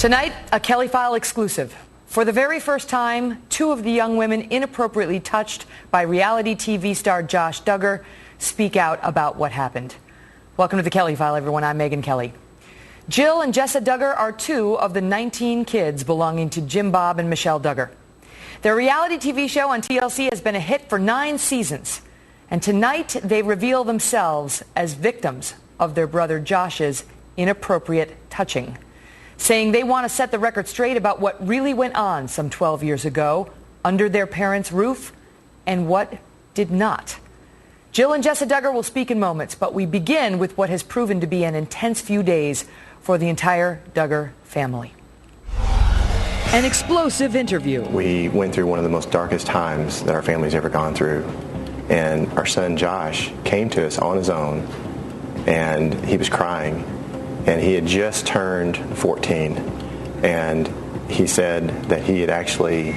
Tonight, a Kelly File exclusive. For the very first time, two of the young women inappropriately touched by reality TV star Josh Duggar speak out about what happened. Welcome to the Kelly File, everyone. I'm Megyn Kelly. Jill and Jessa Duggar are two of the 19 kids belonging to Jim Bob and Michelle Duggar. Their reality TV show on TLC has been a hit for 9 seasons. And tonight, they reveal themselves as victims of their brother Josh's inappropriate touching, saying they want to set the record straight about what really went on some 12 years ago under their parents' roof and what did not. Jill and Jessa Duggar will speak in moments, but we begin with what has proven to be an intense few days for the entire Duggar family. An explosive interview. We went through one of the most darkest times that our family's ever gone through. And our son Josh came to us on his own, and he was crying. And he had just turned 14. And he said that he had actually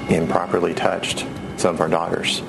improperly touched some of our daughters.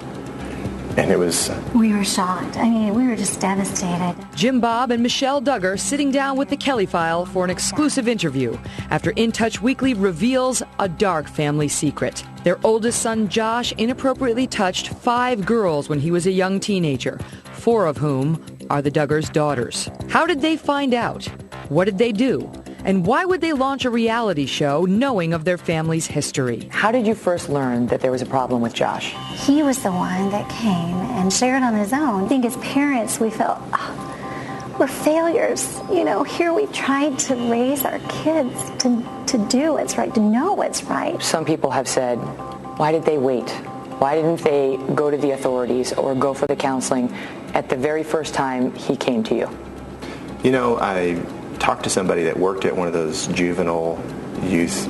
And it was... We were shocked. I mean, we were just devastated. Jim Bob and Michelle Duggar sitting down with the Kelly File for an exclusive interview after In Touch Weekly reveals a dark family secret. Their oldest son, Josh, inappropriately touched 5 girls when he was a young teenager, 4 of whom are the Duggars' daughters. How did they find out? What did they do? And why would they launch a reality show knowing of their family's history? How did you first learn that there was a problem with Josh? He was the one that came and shared on his own. I think as parents, we felt, oh, we're failures. You know, here we tried to raise our kids to do what's right, to know what's right. Some people have said, why did they wait? Why didn't they go to the authorities or go for the counseling at the very first time he came to you? You know, I talked to somebody that worked at one of those juvenile youth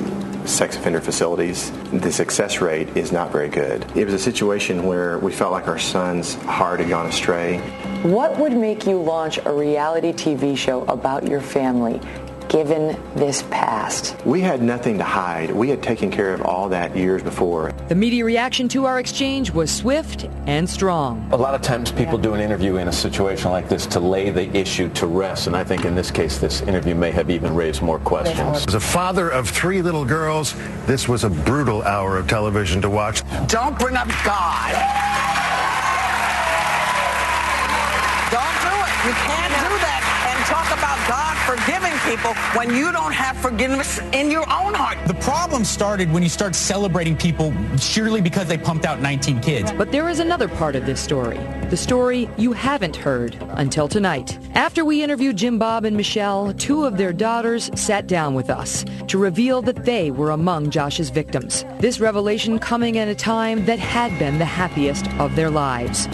sex offender facilities. The success rate is not very good. It was a situation where we felt like our son's heart had gone astray. What would make you launch a reality TV show about your family, given this past? We had nothing to hide. We had taken care of all that years before. The media reaction to our exchange was swift and strong. A lot of times people do an interview in a situation like this to lay the issue to rest, and I think in this case this interview may have even raised more questions. As a father of 3 little girls, this was a brutal hour of television to watch. Don't bring up God. Don't do it. You can't do that and talk about God forgiving people when you don't have forgiveness in your own heart. The problem started when you start celebrating people surely because they pumped out 19 kids. But there is another part of this story, the story you haven't heard until tonight. After we interviewed Jim Bob and Michelle, 2 of their daughters sat down with us to reveal that they were among Josh's victims. This revelation coming at a time that had been the happiest of their lives.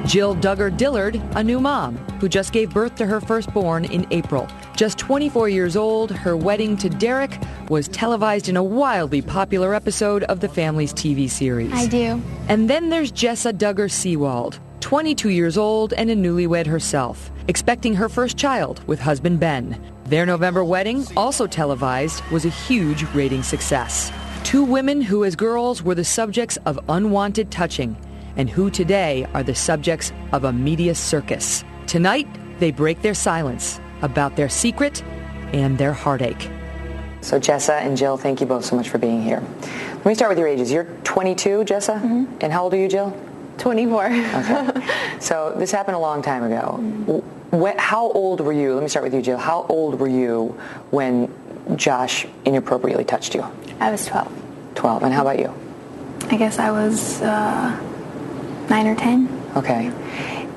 Jill Duggar Dillard, a new mom, who just gave birth to her firstborn in April. Just 24 years old, her wedding to Derek was televised in a wildly popular episode of the family's TV series. I do. And then there's Jessa Duggar Seawald, 22 years old and a newlywed herself, expecting her first child with husband Ben. Their November wedding, also televised, was a huge rating success. 2 women who as girls were the subjects of unwanted touching, and who today are the subjects of a media circus. Tonight, they break their silence about their secret and their heartache. So Jessa and Jill, thank you both so much for being here. Let me start with your ages. You're 22, Jessa? Mm-hmm. And how old are you, Jill? 24. Okay. So this happened a long time ago. Mm-hmm. How old were you? Let me start with you, Jill. How old were you when Josh inappropriately touched you? I was 12. 12. And how about you? I guess I was 9 or 10. Okay.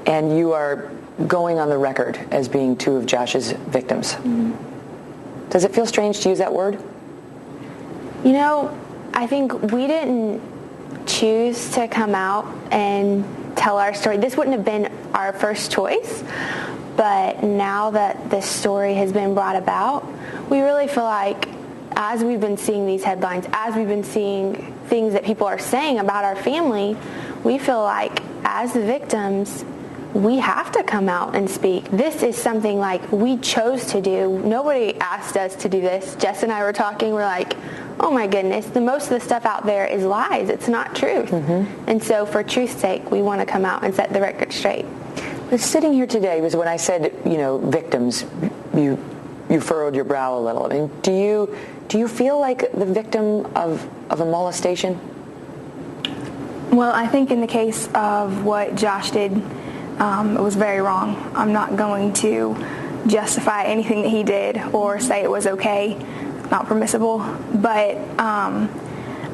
And you are going on the record as being 2 of Josh's victims. Mm-hmm. Does it feel strange to use that word? You know, I think we didn't choose to come out and tell our story. This wouldn't have been our first choice, but now that this story has been brought about, we really feel like as we've been seeing these headlines, as we've been seeing things that people are saying about our family, we feel like as the victims, we have to come out and speak. This is something like we chose to do. Nobody asked us to do this. Jess and I were talking, we're like, oh my goodness, most of the stuff out there is lies. It's not truth. Mm-hmm. And so for truth's sake, we want to come out and set the record straight. But sitting here today was when I said, victims, you you furrowed your brow a little. I mean, do you feel like the victim of a molestation? Well, I think in the case of what Josh did, it was very wrong. I'm not going to justify anything that he did or say it was okay. It's not permissible. But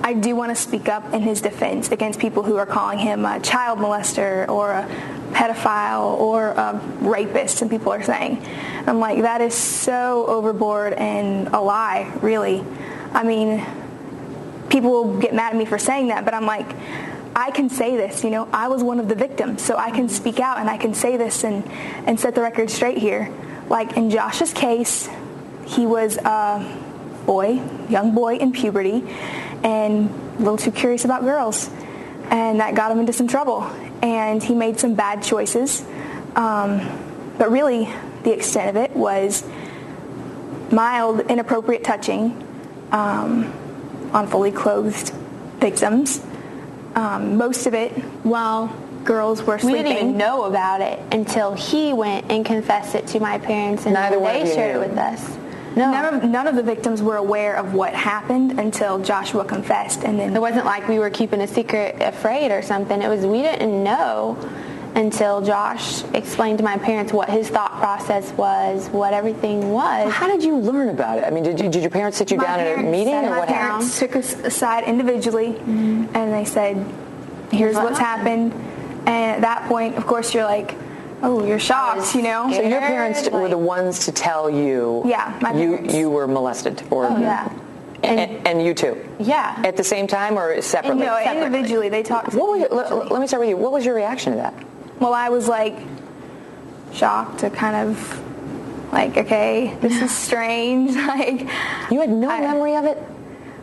I do want to speak up in his defense against people who are calling him a child molester or a pedophile or a rapist, some people are saying. I'm like, that is so overboard and a lie, really. I mean, people will get mad at me for saying that, but I'm like, I can say this, I was one of the victims, so I can speak out and I can say this and set the record straight here. Like in Josh's case, he was a young boy in puberty and a little too curious about girls, and that got him into some trouble, and he made some bad choices, but really the extent of it was mild inappropriate touching on fully clothed victims. Most of it while girls were sleeping. We didn't even know about it until he went and confessed it to my parents, and they shared it with us. No. None of the victims were aware of what happened until Joshua confessed, and then it wasn't like we were keeping a secret, afraid or something. It was we didn't know until Josh explained to my parents what his thought process was, what everything was. Well, how did you learn about it? I mean, did your parents sit you down at a meeting, or what happened? My parents took us aside individually, and they said, "Here's what's happened." And at that point, of course, you're like, "Oh, you're shocked," So your parents were the ones to tell you, yeah, my parents. You were molested, or yeah. And you too? Yeah. At the same time or separately? No, individually. They talked. Let me start with you. What was your reaction to that? Well, I was like shocked, to kind of like, okay, this is strange. Like, you had no memory of it?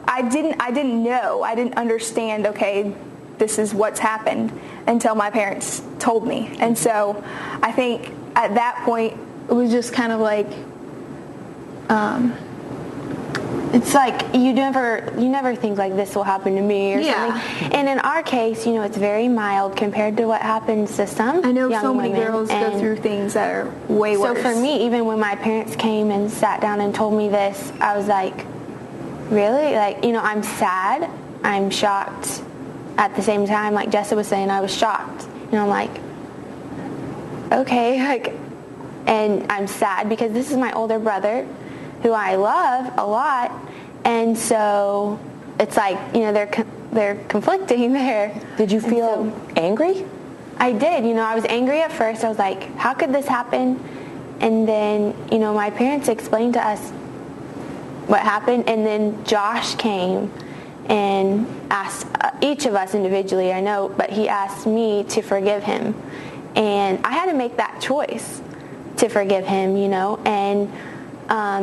I didn't know. I didn't understand, okay, this is what's happened until my parents told me. And so I think at that point it was just kind of like it's like you never think like this will happen to me or something. And in our case, it's very mild compared to what happens to some I know young so many women. girls go through things that are way worse. So for me, even when my parents came and sat down and told me this, I was like, really? Like, I'm sad, I'm shocked. At the same time, like Jessa was saying, I was shocked. I'm like, okay, and I'm sad because this is my older brother who I love a lot, and so it's like, they're conflicting there. Did you feel angry? I did. I was angry at first. I was like, how could this happen? And then, my parents explained to us what happened, and then Josh came and asked each of us individually, I know, but he asked me to forgive him. And I had to make that choice to forgive him, and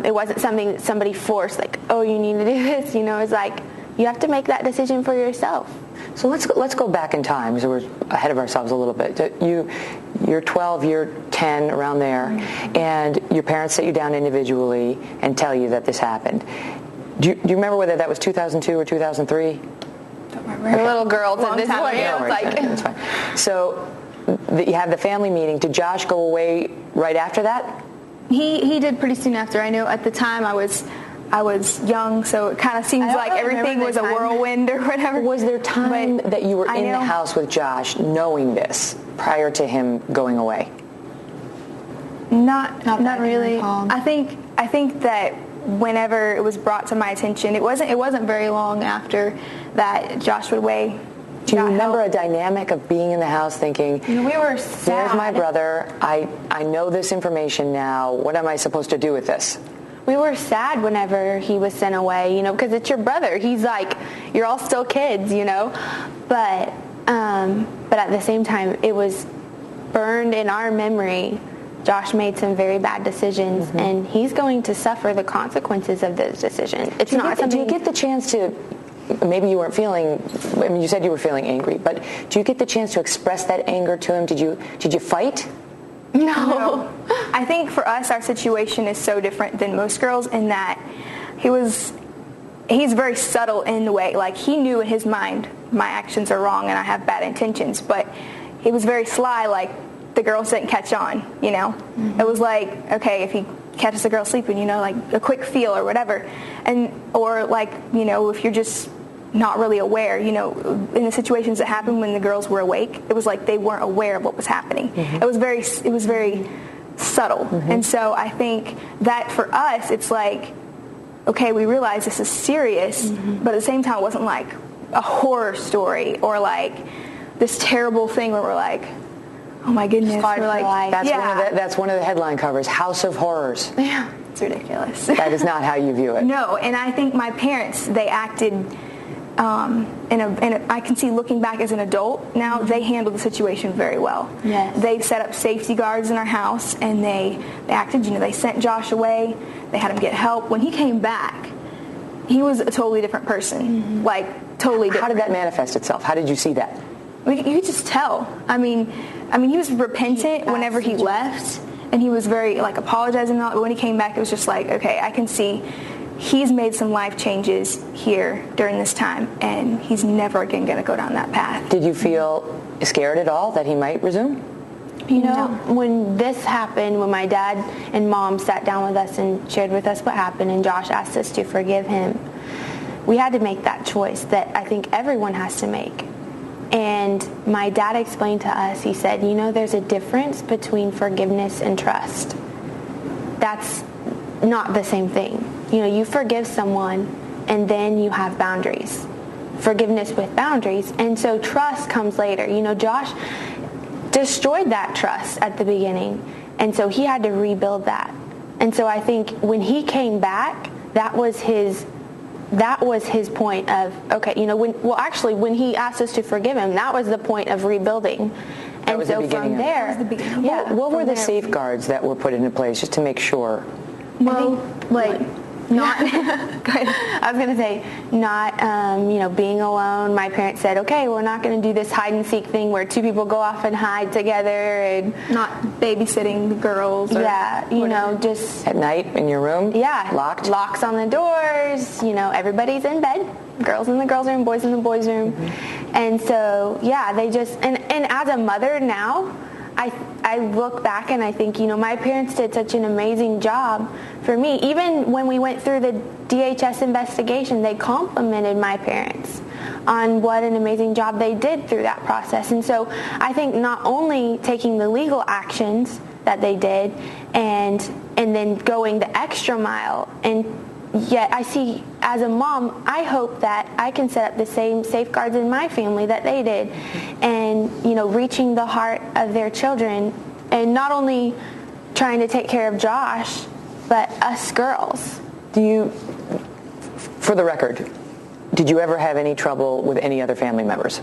it wasn't something that somebody forced, like, oh, you need to do this, it's like, you have to make that decision for yourself. So let's go back in time, because we're ahead of ourselves a little bit. You're 12, you're 10, around there, and your parents sit you down individually and tell you that this happened. Do you remember whether that was 2002 or 2003? Don't remember. Okay. Little girls at this point. That's fine. So you have the family meeting. Did Josh go away right after that? He did pretty soon after. I know at the time I was young, so it kind of seems like everything was a whirlwind or whatever. Was there time that you were in the house with Josh knowing this prior to him going away? Not really. I think that whenever it was brought to my attention, it wasn't very long after that Josh would away. Do you remember a dynamic of being in the house thinking, we were sad. There's my brother, I know this information now, what am I supposed to do with this? We were sad whenever he was sent away, because it's your brother. He's like, you're all still kids, but at the same time, it was burned in our memory. Josh made some very bad decisions, and he's going to suffer the consequences of those decisions. It's not something. Do you get the chance to? Maybe you weren't feeling. I mean, you said you were feeling angry, but do you get the chance to express that anger to him? Did you fight? No. I think for us, our situation is so different than most girls in that he's very subtle in the way. Like, he knew in his mind my actions are wrong and I have bad intentions, but he was very sly. Like, the girls didn't catch on, It was like, okay, if he catches a girl sleeping, you know, like a quick feel or whatever. Or like, you know, if you're just not really aware, you know, in the situations that happened when the girls were awake, it was like they weren't aware of what was happening. It was very subtle. And so I think that for us, it's like, okay, we realize this is serious, but at the same time, it wasn't like a horror story or like this terrible thing where we're like, oh my goodness, we're like, that's one of the headline covers, House of Horrors. Yeah, it's ridiculous. That is not how you view it. No, and I think my parents, they acted, and I can see looking back as an adult now, they handled the situation very well. Yes. They set up safety guards in our house, and they acted, you know, they sent Josh away, they had him get help. When he came back, he was a totally different person, like totally different. How did that manifest itself? How did you see that? You could just tell. I mean, he was repentant whenever he left, and he was very like apologizing. But when he came back, it was just like, okay, I can see he's made some life changes here during this time, and he's never again going to go down that path. Did you feel scared at all that he might resume? You know, when this happened, when my dad and mom sat down with us and shared with us what happened, and Josh asked us to forgive him, we had to make that choice that I think everyone has to make. And my dad explained to us, he said, you know, there's a difference between forgiveness and trust. That's not the same thing. You know, you forgive someone and then you have boundaries. Forgiveness with boundaries. And so trust comes later. You know, Josh destroyed that trust at the beginning. And so he had to rebuild that. And so I think when he came back, that was his point of, okay, you know, when he asked us to forgive him, that was the point of rebuilding. And so from there, what were the safeguards that were put into place just to make sure? Well, not, I was going to say, not, you know, being alone. My parents said, okay, we're not going to do this hide and seek thing where two people go off and hide together, and not babysitting the girls. Or you know, just at night in your room. Yeah, locked. Locks on the doors. You know, everybody's in bed. Girls in the girls' room, boys in the boys' room. And so, yeah, they just and as a mother now, I look back and I think, you know, my parents did such an amazing job for me. Even when we went through the DHS investigation, they complimented my parents on what an amazing job they did through that process. And so I think not only taking the legal actions that they did and then going the extra mile, and yet I see as a mom, I hope that I can set up the same safeguards in my family that they did, and, you know, reaching the heart of their children, and not only trying to take care of Josh, but us girls. For the record, did you ever have any trouble with any other family members?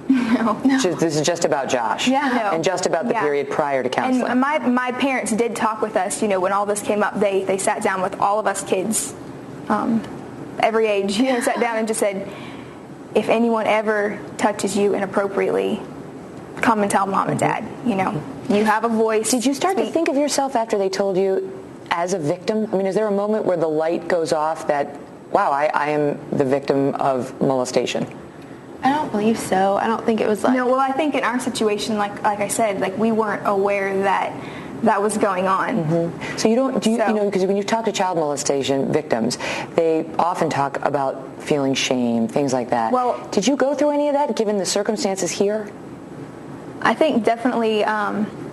No. This is just about Josh. Yeah. No. And just about the period prior to counseling. And my parents did talk with us, you know, when all this came up, they sat down with all of us kids, every age, you know, sat down and just said, if anyone ever touches you inappropriately, come and tell mom and dad, you know, you have a voice. Did you start to think of yourself after they told you as a victim? I mean, is there a moment where the light goes off that, wow, I am the victim of molestation? I don't believe so. I don't think it was like... No, well, I think in our situation, like I said, like we weren't aware that was going on. So you know, because when you talk to child molestation victims, they often talk about feeling shame, things like that. Well, did you go through any of that given the circumstances here? I think definitely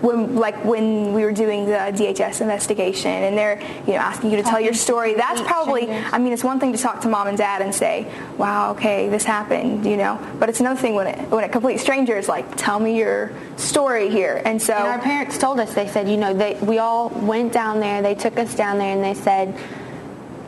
when we were doing the DHS investigation and they're, you know, asking you to tell your story, that's probably, I mean, it's one thing to talk to mom and dad and say, wow, okay, this happened, you know, but it's another thing when a complete stranger is like, tell me your story here. And so our parents told us, they said, you know, we all went down there, they took us down there and they said,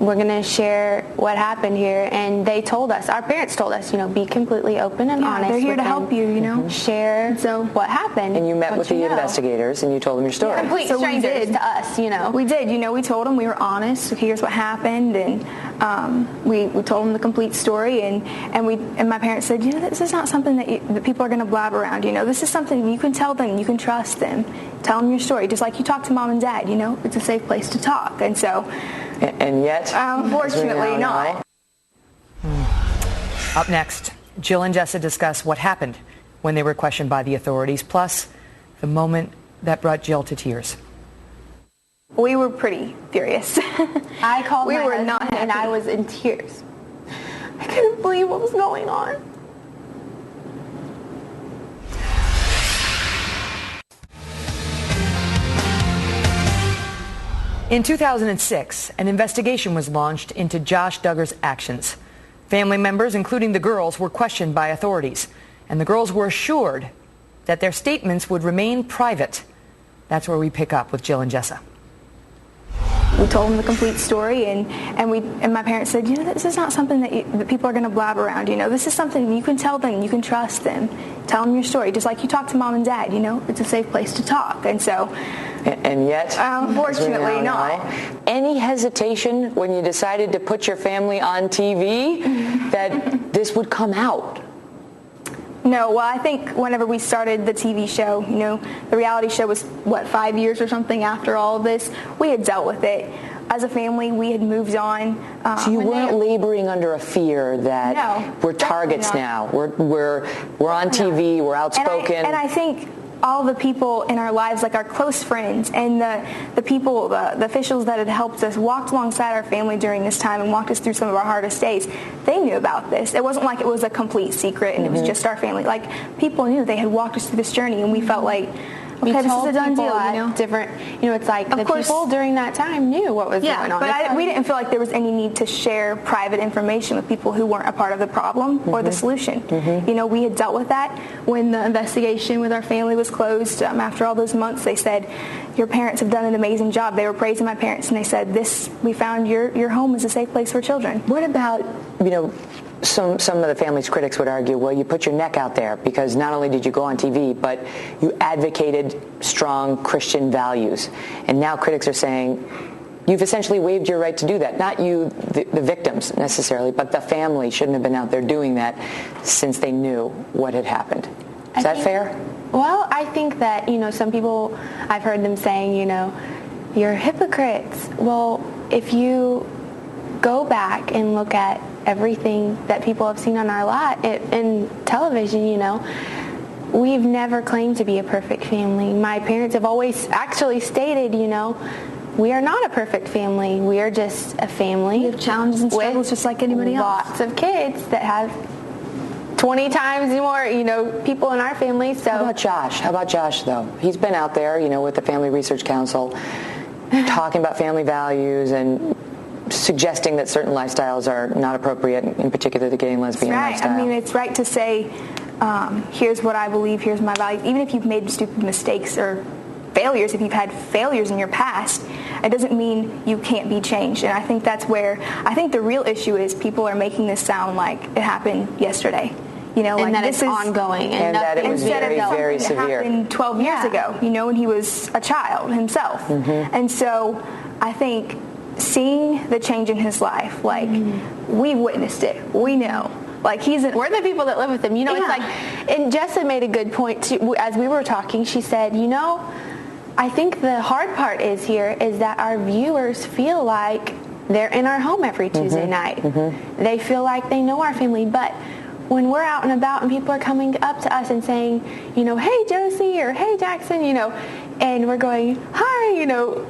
we're going to share what happened here. And they told us, our parents told us, you know, be completely open and honest. They're here to help you, you know. Share what happened. And you met with the investigators and you told them your story. Yeah, complete strangers to us, you know. We did, you know, we told them we were honest. Here's what happened. And we told them the complete story. And my parents said, you know, this is not something that people are going to blab around. You know, this is something you can tell them, you can trust them. Tell them your story. Just like you talk to mom and dad, you know, it's a safe place to talk. And so... And yet, unfortunately not. Up next, Jill and Jessa discuss what happened when they were questioned by the authorities, plus the moment that brought Jill to tears. We were pretty furious. I called we my were husband not happy. and I was in tears. I couldn't believe what was going on. In 2006, an investigation was launched into Josh Duggar's actions. Family members, including the girls, were questioned by authorities, and the girls were assured that their statements would remain private. That's where we pick up with Jill and Jessa. We told them the complete story, and my parents said, this is not something that people are going to blab around. This is something you can tell them, you can trust them. Tell them your story, just like you talk to mom and dad. It's a safe place to talk, and so. And yet, unfortunately, not. Any hesitation when you decided to put your family on TV that this would come out? No, well, I think whenever we started the TV show, the reality show was, 5 years or something after all of this, we had dealt with it. As a family, we had moved on. So you weren't laboring under a fear that we're targets now. We're on TV, we're outspoken. And I think all the people in our lives, like our close friends and the people, the officials that had helped us, walked alongside our family during this time and walked us through some of our hardest days, they knew about this. It wasn't like it was a complete secret and it was just our family. Like, people knew. They had walked us through this journey, and we felt like, okay, this is a done deal, different, it's like the people during that time knew what was going on. But we didn't feel like there was any need to share private information with people who weren't a part of the problem or the solution. We had dealt with that when the investigation with our family was closed. After all those months, they said, your parents have done an amazing job. They were praising my parents, and they said, we found your home is a safe place for children. What about, some of the family's critics would argue, well, you put your neck out there because not only did you go on TV, but you advocated strong Christian values. And now critics are saying you've essentially waived your right to do that. Not you, the victims necessarily, but the family shouldn't have been out there doing that since they knew what had happened. Is that fair? Well, I think that, some people, I've heard them saying, you're hypocrites. Well, if you go back and look at everything that people have seen on our lot in television, we've never claimed to be a perfect family. My parents have always actually stated, we are not a perfect family. We are just a family. We have challenges and struggles just like anybody else. Lots of kids that have 20 times more, people in our family. So How about Josh, though? He's been out there, with the Family Research Council, talking about family values and suggesting that certain lifestyles are not appropriate, in particular the gay and lesbian lifestyle. I mean, it's right to say, here's what I believe, here's my values. Even if you've made stupid mistakes or failures, if you've had failures in your past, it doesn't mean you can't be changed. And I think that's where, I think the real issue is people are making this sound like it happened yesterday. And that it's ongoing. And that it was very, very severe. It happened 12 years ago, when he was a child himself. And so I think seeing the change in his life, we've witnessed it. We know. We're the people that live with him. It's like, and Jessa made a good point too. As we were talking, she said, I think the hard part is that our viewers feel like they're in our home every Tuesday night. They feel like they know our family, but when we're out and about and people are coming up to us and saying, hey Josie or hey Jackson, and we're going, hi,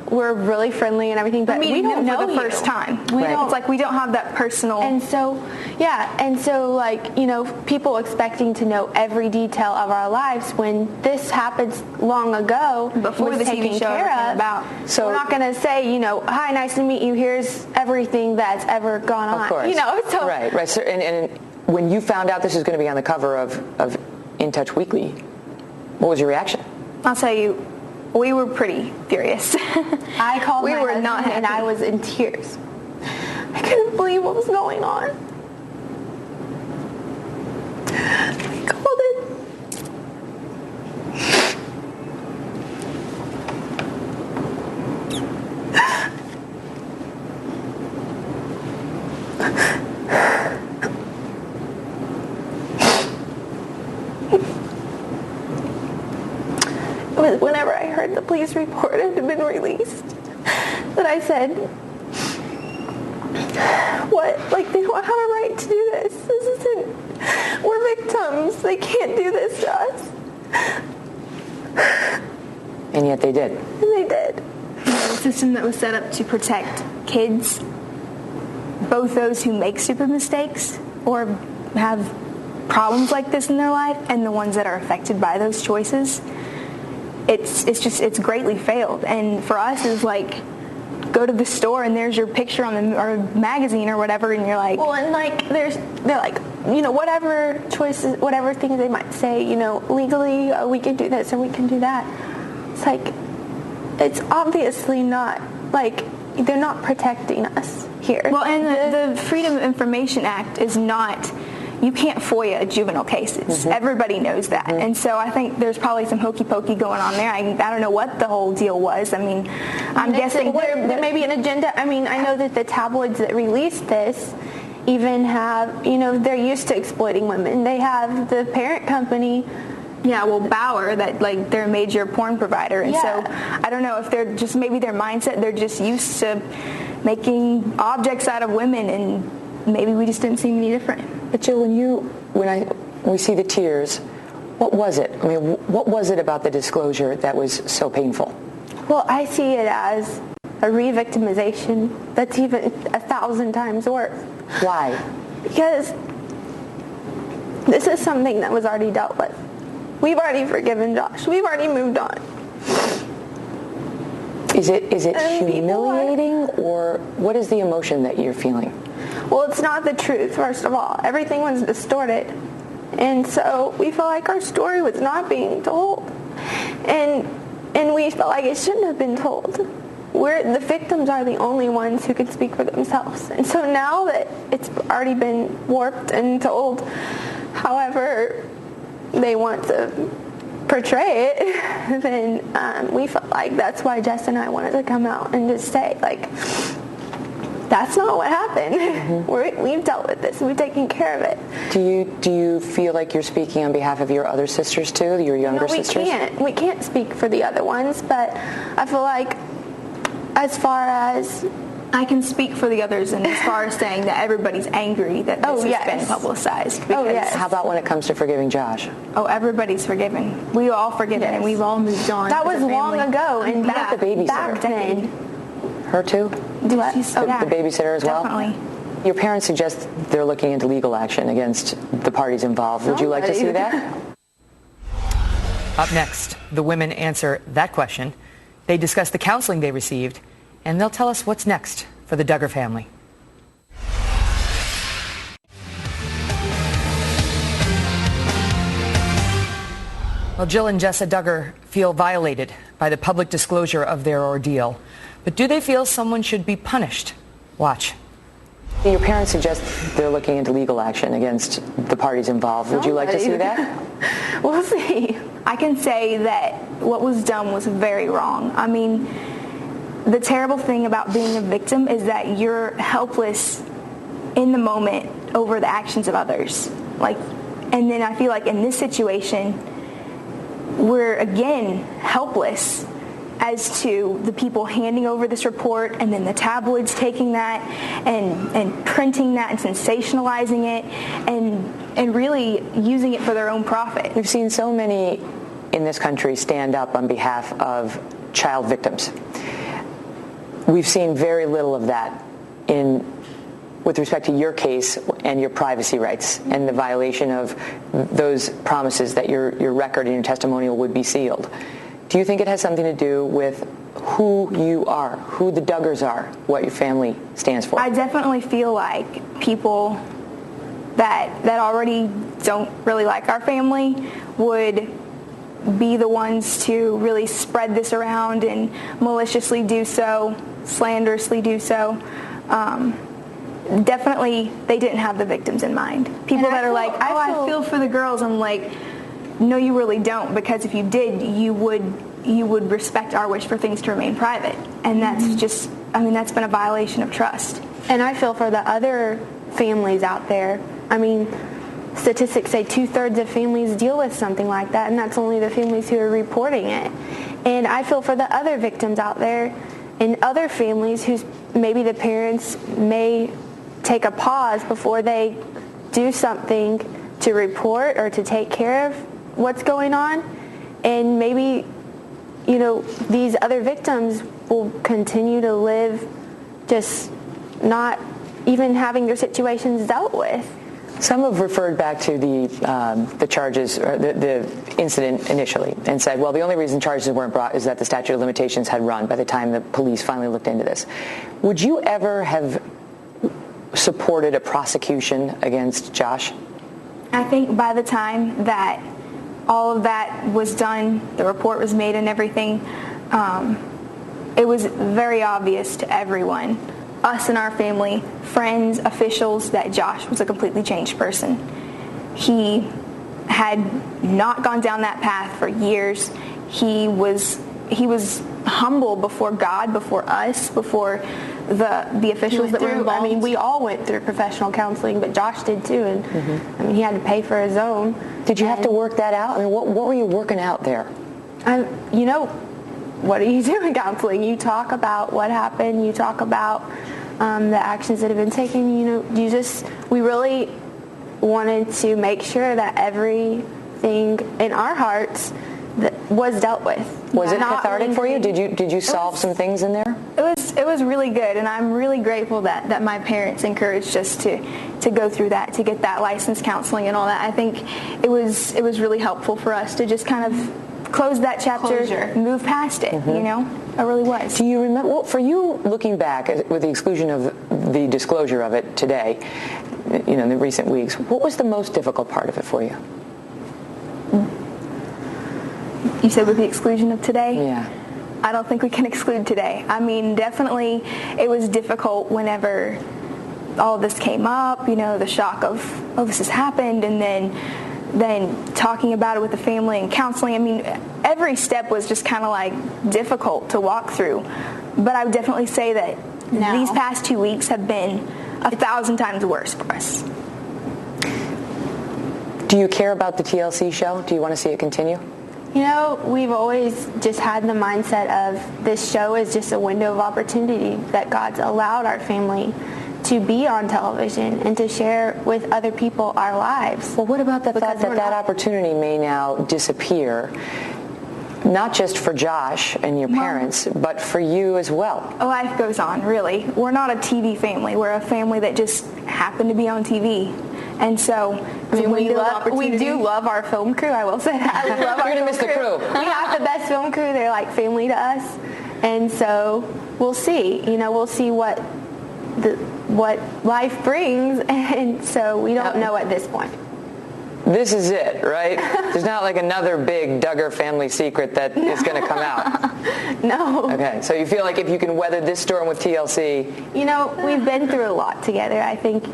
we're really friendly and everything, but we don't know for the first time. We don't. It's like we don't have that personal. And so, people expecting to know every detail of our lives when this happens long ago, before the TV show came about. So we're not going to say, hi, nice to meet you. Here's everything that's ever gone on. Of course. So right. So, and when you found out this was going to be on the cover of In Touch Weekly, what was your reaction? I'll tell you, we were pretty furious. I called my husband not happy. And I was in tears. I couldn't believe what was going on. I called it. Whenever I heard the police report had been released, that I said, what? They don't have a right to do this. This isn't, we're victims. They can't do this to us. And yet they did. And they did. system that was set up to protect kids, both those who make stupid mistakes or have problems like this in their life and the ones that are affected by those choices, it's greatly failed. And for us, is like, go to the store and there's your picture on the or magazine or whatever, and you're like, well, and like they're like, you know, whatever choices, whatever things they might say, you know, legally we can do this or we can do that. It's like, it's obviously not, like, they're not protecting us here. Well, and the Freedom of Information Act is not, you can't FOIA juvenile cases. Everybody knows that. And so I think there's probably some hokey pokey going on there. I don't know what the whole deal was. I mean, I'm guessing there may be an agenda. I mean, I know that the tabloids that released this even have, you know, they're used to exploiting women. They have the parent company. Yeah, well, Bauer, that, like, they're a major porn provider. And so I don't know if they're just, maybe their mindset, they're just used to making objects out of women, and maybe we just didn't seem any different. But Jill, when we see the tears, what was it? I mean, what was it about the disclosure that was so painful? Well, I see it as a re-victimization that's even 1,000 times worse. Why? Because this is something that was already dealt with. We've already forgiven Josh. We've already moved on. Is it humiliating, or what is the emotion that you're feeling? Well, it's not the truth, first of all. Everything was distorted. And so we feel like our story was not being told. And we felt like it shouldn't have been told. The victims are the only ones who can speak for themselves. And so now that it's already been warped and told however they want to portray it, then we felt like that's why Jess and I wanted to come out and just say, like, that's not what happened. We've dealt with this. We've taken care of it. Do you feel like you're speaking on behalf of your other sisters too, your younger sisters? We can't speak for the other ones, but I feel like as far as I can speak for the others, and as far as saying that everybody's angry that this has been publicized. How about when it comes to forgiving Josh? Oh, everybody's forgiven. We all forgiven, and we've all moved on. That was long ago, and back the babysitter. Back then. Her too? Do what? The babysitter as well? Definitely. Your parents suggest they're looking into legal action against the parties involved. Would you like to see that? Up next, the women answer that question. They discuss the counseling they received, and they'll tell us what's next for the Duggar family. Well, Jill and Jessa Duggar feel violated by the public disclosure of their ordeal. But do they feel someone should be punished? Watch. Your parents suggest they're looking into legal action against the parties involved. Would you like to see that? We'll see. I can say that what was done was very wrong. I mean, the terrible thing about being a victim is that you're helpless in the moment over the actions of others. And then I feel like in this situation, we're again helpless as to the people handing over this report, and then the tabloids taking that and printing that and sensationalizing it and really using it for their own profit. We've seen so many in this country stand up on behalf of child victims. We've seen very little of that with respect to your case and your privacy rights and the violation of those promises that your record and your testimonial would be sealed. Do you think it has something to do with who you are, who the Duggars are, what your family stands for? I definitely feel like people that already don't really like our family would be the ones to really spread this around and maliciously do so, slanderously do so. Definitely, they didn't have the victims in mind. People that are like, I feel for the girls. I'm like, no, you really don't, because if you did, you would respect our wish for things to remain private. And that's just, I mean, that's been a violation of trust. And I feel for the other families out there. I mean, statistics say 2/3 of families deal with something like that, and that's only the families who are reporting it. And I feel for the other victims out there and other families whose maybe the parents may take a pause before they do something to report or to take care of what's going on. And maybe, these other victims will continue to live just not even having their situations dealt with. Some have referred back to the charges, or the incident initially, and said, well, the only reason charges weren't brought is that the statute of limitations had run by the time the police finally looked into this. Would you ever have supported a prosecution against Josh? I think by the time that all of that was done, the report was made and everything, it was very obvious to everyone, us and our family, friends, officials, that Josh was a completely changed person. He had not gone down that path for years. He was humble before God, before us, before the officials that were involved. I mean, we all went through professional counseling, but Josh did too, and I mean, he had to pay for his own. Did you have to work that out? I mean, what were you working out there? You know, what do you do in counseling? You talk about what happened. You talk about the actions that have been taken. You know, we really wanted to make sure that everything in our hearts that was dealt with. Was it cathartic for you? Did you solve some things in there? It was really good, and I'm really grateful that my parents encouraged us to go through that, to get that licensed counseling and all that. I think it was really helpful for us to just kind of close that chapter, move past it. You know, it really was. Do you remember? Well, for you, looking back, with the exclusion of the disclosure of it today, you know, in the recent weeks, what was the most difficult part of it for you? You said with the exclusion of today? Yeah. I don't think we can exclude today. I mean, definitely it was difficult whenever all of this came up, you know, the shock of, oh, this has happened, and then talking about it with the family and counseling. I mean, every step was just kind of like difficult to walk through. But I would definitely say that these past 2 weeks have been 1,000 times worse for us. Do you care about the TLC show? Do you want to see it continue? You know, we've always just had the mindset of this show is just a window of opportunity that God's allowed our family to be on television and to share with other people our lives. Well, what about the thought that that opportunity may now disappear, not just for Josh and your parents, but for you as well? Life goes on, really. We're not a TV family. We're a family that just happened to be on TV. And so, I mean, we do love our film crew, I will say that. We love our You're going to miss the crew. We have the best film crew. They're like family to us. And so we'll see. You know, we'll see what life brings. And so we don't know at this point. This is it, right? There's not like another big Duggar family secret that is going to come out. No. Okay, so you feel like if you can weather this storm with TLC. You know, we've been through a lot together, I think.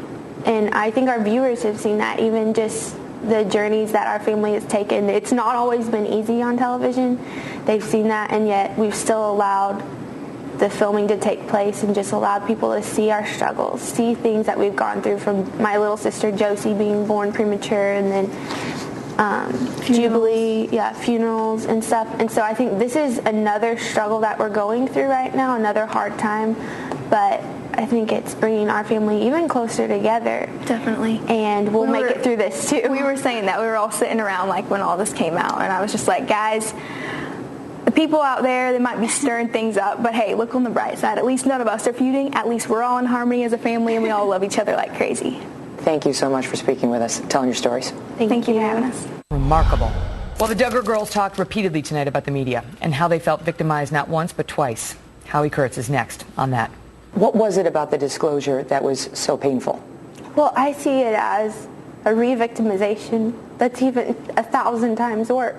And I think our viewers have seen that, even just the journeys that our family has taken. It's not always been easy on television. They've seen that, and yet we've still allowed the filming to take place and just allowed people to see our struggles, see things that we've gone through, from my little sister Josie being born premature, and then Jubilee, funerals and stuff. And so I think this is another struggle that we're going through right now, another hard time. But I think it's bringing our family even closer together. Definitely. And we'll make it through this too. We were saying that. We were all sitting around like when all this came out, and I was just like, guys, the people out there, they might be stirring things up, but hey, look on the bright side. At least none of us are feuding. At least we're all in harmony as a family, and we all love each other like crazy. Thank you so much for speaking with us, telling your stories. Thank you for having us. Remarkable. Well, the Duggar girls talked repeatedly tonight about the media and how they felt victimized not once but twice. Howard Kurtz is next on that. What was it about the disclosure that was so painful? Well, I see it as a re-victimization that's even 1,000 times worse.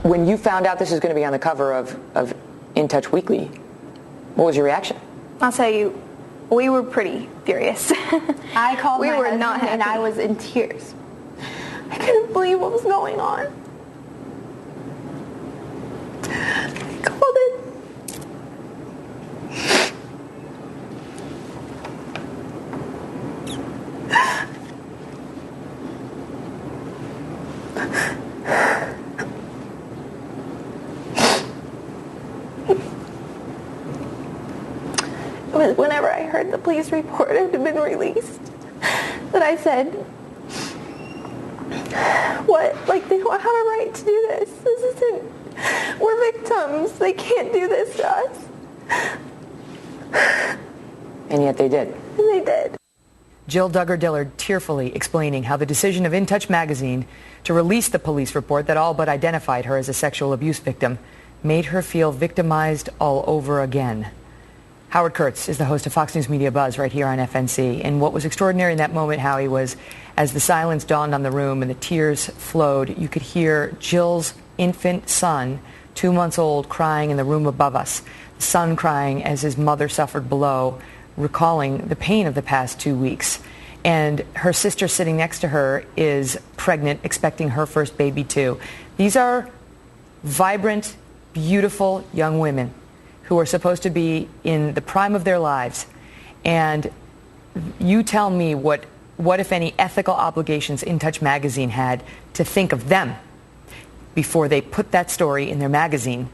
When you found out this was going to be on the cover of In Touch Weekly, what was your reaction? I'll tell you, we were pretty furious. I called my husband not happy. and I was in tears. I couldn't believe what was going on. I called it. Whenever I heard the police report had been released, that I said, what? Like, they don't have a right to do this. This isn't, we're victims. They can't do this to us. And yet they did. And they did. Jill Duggar Dillard tearfully explaining how the decision of In Touch magazine to release the police report that all but identified her as a sexual abuse victim made her feel victimized all over again. Howard Kurtz is the host of Fox News Media Buzz right here on FNC. And what was extraordinary in that moment, Howie, was as the silence dawned on the room and the tears flowed, you could hear Jill's infant son, 2 months old, crying in the room above us. The son crying as his mother suffered below, recalling the pain of the past 2 weeks. And her sister sitting next to her is pregnant, expecting her first baby too. These are vibrant, beautiful young women who are supposed to be in the prime of their lives. And you tell me what if any, ethical obligations In Touch magazine had to think of them before they put that story in their magazine,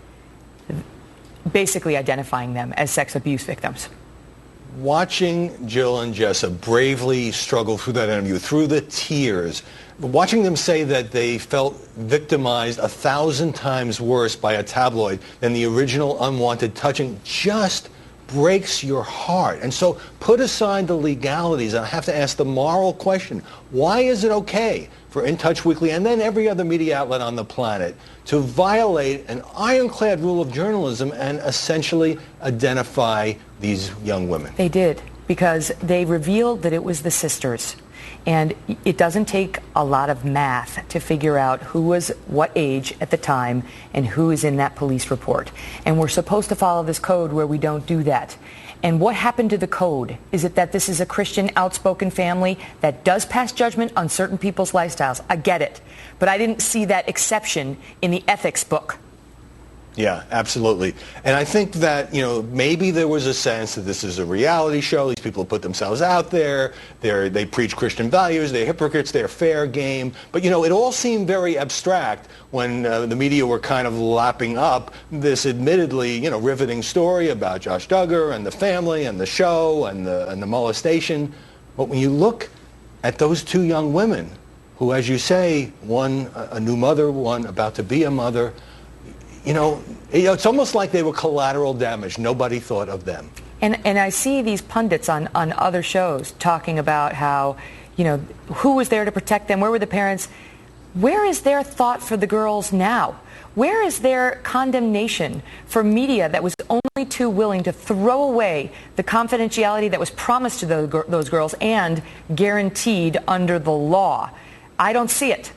basically identifying them as sex abuse victims. Watching Jill and Jessa bravely struggle through that interview, through the tears, watching them say that they felt victimized 1,000 times worse by a tabloid than the original unwanted touching just breaks your heart. And so put aside the legalities, and I have to ask the moral question. Why is it okay for In Touch Weekly and then every other media outlet on the planet to violate an ironclad rule of journalism and essentially identify these young women? They did, because they revealed that it was the sisters. And it doesn't take a lot of math to figure out who was what age at the time and who is in that police report. And we're supposed to follow this code where we don't do that. And what happened to the code? Is it that this is a Christian, outspoken family that does pass judgment on certain people's lifestyles? I get it. But I didn't see that exception in the ethics book. Yeah, absolutely. And I think that, maybe there was a sense that this is a reality show. These people put themselves out there. They preach Christian values. They're hypocrites. They're fair game. But, it all seemed very abstract when the media were kind of lapping up this admittedly, riveting story about Josh Duggar and the family and the show and the molestation. But when you look at those two young women who, as you say, one a new mother, one about to be a mother, it's almost like they were collateral damage. Nobody thought of them. And I see these pundits on other shows talking about how, who was there to protect them? Where were the parents? Where is their thought for the girls now? Where is their condemnation for media that was only too willing to throw away the confidentiality that was promised to those girls and guaranteed under the law? I don't see it.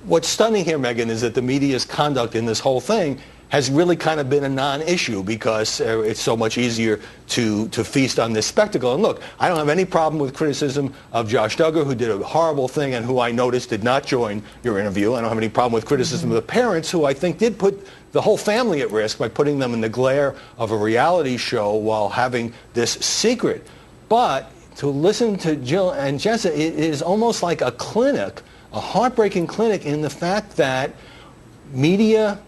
What's stunning here, Megyn, is that the media's conduct in this whole thing has really kind of been a non-issue because it's so much easier to feast on this spectacle. And look, I don't have any problem with criticism of Josh Duggar, who did a horrible thing and who I noticed did not join your interview. I don't have any problem with criticism of the parents, who I think did put the whole family at risk by putting them in the glare of a reality show while having this secret. But to listen to Jill and Jessa, it is almost like a clinic, a heartbreaking clinic, in the fact that media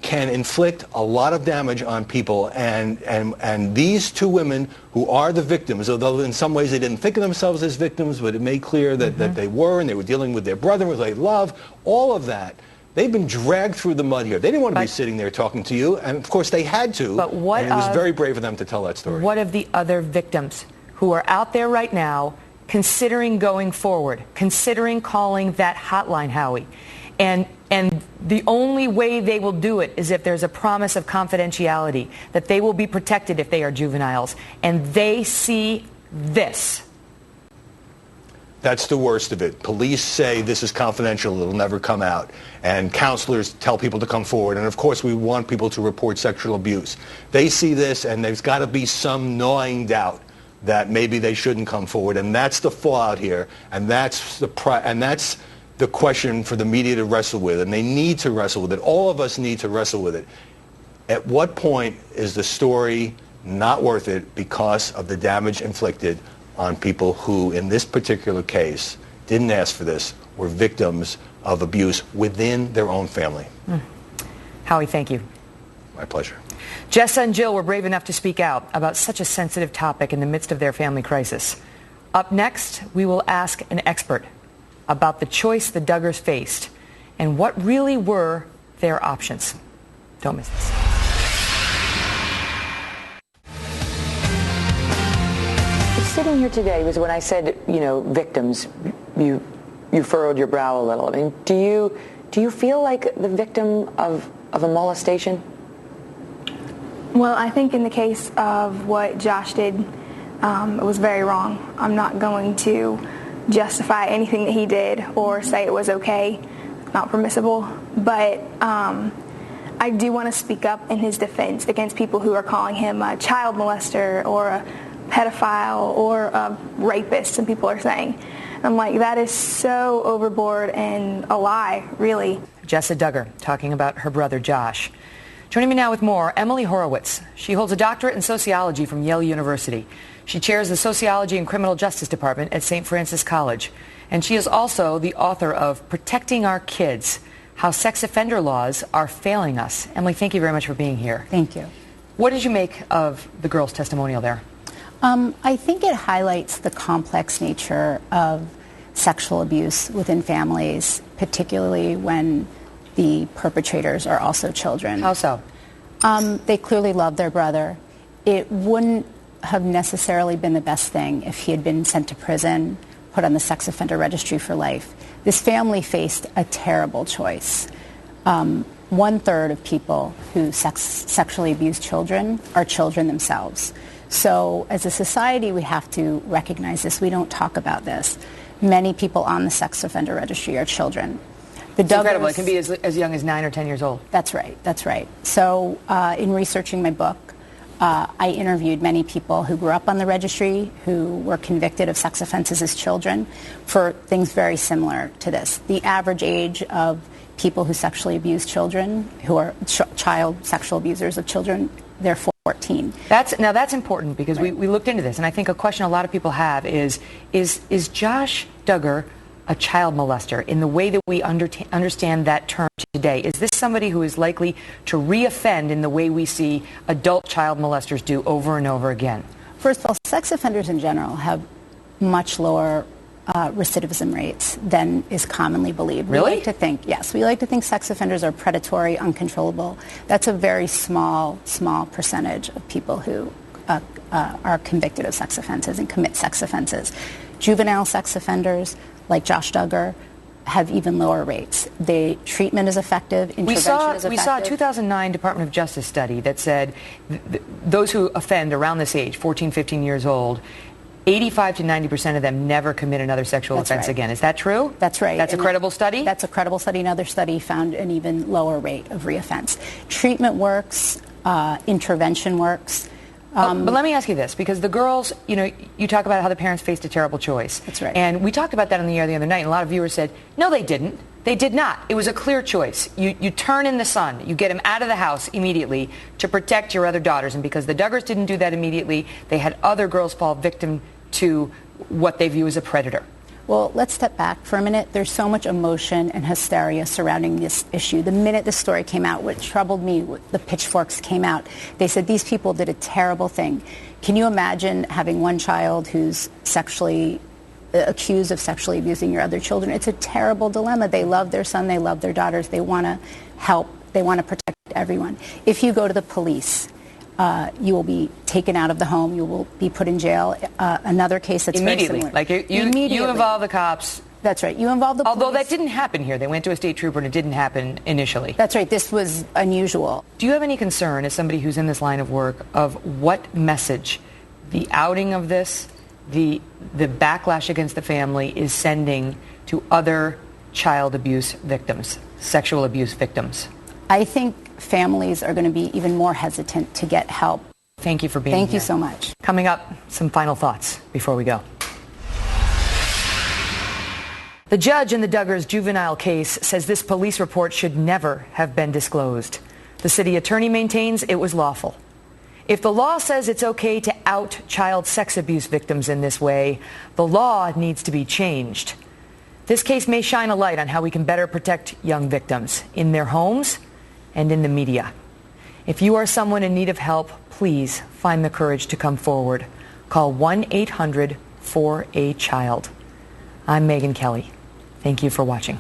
can inflict a lot of damage on people, and these two women who are the victims, although in some ways they didn't think of themselves as victims, but it made clear that, that they were, and they were dealing with their brother who they love, all of that. They've been dragged through the mud here. They didn't want to be sitting there talking to you, and of course they had to, but what and it was very brave of them to tell that story. What of the other victims who are out there right now considering going forward, considering calling that hotline, Howie? And the only way they will do it is if there's a promise of confidentiality, that they will be protected if they are juveniles. And they see this. That's the worst of it. Police say this is confidential, it'll never come out. And counselors tell people to come forward. And of course we want people to report sexual abuse. They see this, and there's got to be some gnawing doubt that maybe they shouldn't come forward. And that's the fallout here. And that's the question for the media to wrestle with, and they need to wrestle with it. All of us need to wrestle with it. At what point is the story not worth it because of the damage inflicted on people who, in this particular case, didn't ask for this, were victims of abuse within their own family? Howie, thank you. My pleasure. Jessa and Jill were brave enough to speak out about such a sensitive topic in the midst of their family crisis. Up next, we will ask an expert about the choice the Duggars faced and what really were their options. Don't miss this. Sitting here today was when I said, victims, you furrowed your brow a little. I mean, do you feel like the victim of a molestation? Well, I think in the case of what Josh did, it was very wrong. I'm not going to justify anything that he did or say it was okay, not permissible. But I do want to speak up in his defense against people who are calling him a child molester or a pedophile or a rapist, some people are saying. I'm like, that is so overboard and a lie, really. Jessa Duggar talking about her brother Josh. Joining me now with more, Emily Horowitz. She holds a doctorate in sociology from Yale University. She chairs the Sociology and Criminal Justice Department at St. Francis College. And she is also the author of Protecting Our Kids, How Sex Offender Laws Are Failing Us. Emily, thank you very much for being here. Thank you. What did you make of the girl's testimonial there? I think it highlights the complex nature of sexual abuse within families, particularly when the perpetrators are also children. How so? They clearly love their brother. It wouldn't have necessarily been the best thing if he had been sent to prison, put on the sex offender registry for life. This family faced a terrible choice. 1/3 of people who sexually abuse children are children themselves. So as a society, we have to recognize this. We don't talk about this. Many people on the sex offender registry are children. It's incredible. It can be as young as 9 or 10 years old. That's right. That's right. So in researching my book, I interviewed many people who grew up on the registry, who were convicted of sex offenses as children for things very similar to this. The average age of people who sexually abuse children, who are child sexual abusers of children, they're 14. That's important because we looked into this, and I think a question a lot of people have is Josh Duggar a child molester in the way that we understand that term today? Is this somebody who is likely to reoffend in the way we see adult child molesters do over and over again? First of all, sex offenders in general have much lower recidivism rates than is commonly believed. Really? We like to think sex offenders are predatory, uncontrollable. That's a very small percentage of people who are convicted of sex offenses and commit sex offenses. Juvenile sex offenders, like Josh Duggar, have even lower rates. Treatment is effective, intervention is effective. We saw a 2009 Department of Justice study that said those who offend around this age, 14, 15 years old, 85 to 90% of them never commit another sexual offense again. Is that true? That's right. That's a credible study? That's a credible study. Another study found an even lower rate of reoffense. Treatment works, intervention works. But let me ask you this, because the girls, you talk about how the parents faced a terrible choice. That's right. And we talked about that on the air the other night, and a lot of viewers said, no, they didn't. They did not. It was a clear choice. You turn in the son. You get him out of the house immediately to protect your other daughters. And because the Duggars didn't do that immediately, they had other girls fall victim to what they view as a predator. Well, let's step back for a minute. There's so much emotion and hysteria surrounding this issue. The minute the story came out, what troubled me, the pitchforks came out, they said these people did a terrible thing. Can you imagine having one child who's sexually accused of sexually abusing your other children? It's a terrible dilemma. They love their son, they love their daughters, they want to help, they want to protect everyone. If you go to the police, you will be taken out of the home. You will be put in jail. Another case that's immediately, very similar. Like you involve the cops. That's right. You involve the police. Although that didn't happen here. They went to a state trooper and it didn't happen initially. That's right. This was unusual. Do you have any concern, as somebody who's in this line of work, of what message the outing of this, the backlash against the family is sending to other child abuse victims, sexual abuse victims? I think families are going to be even more hesitant to get help. Thank you for being here. Thank you so much. Coming up, some final thoughts before we go. The judge in the Duggars juvenile case says this police report should never have been disclosed. The city attorney maintains it was lawful. If the law says it's okay to out child sex abuse victims in this way, the law needs to be changed. This case may shine a light on how we can better protect young victims in their homes and in the media. If you are someone in need of help, please find the courage to come forward. Call 1-800-4 for a child. I'm Megyn Kelly. Thank you for watching.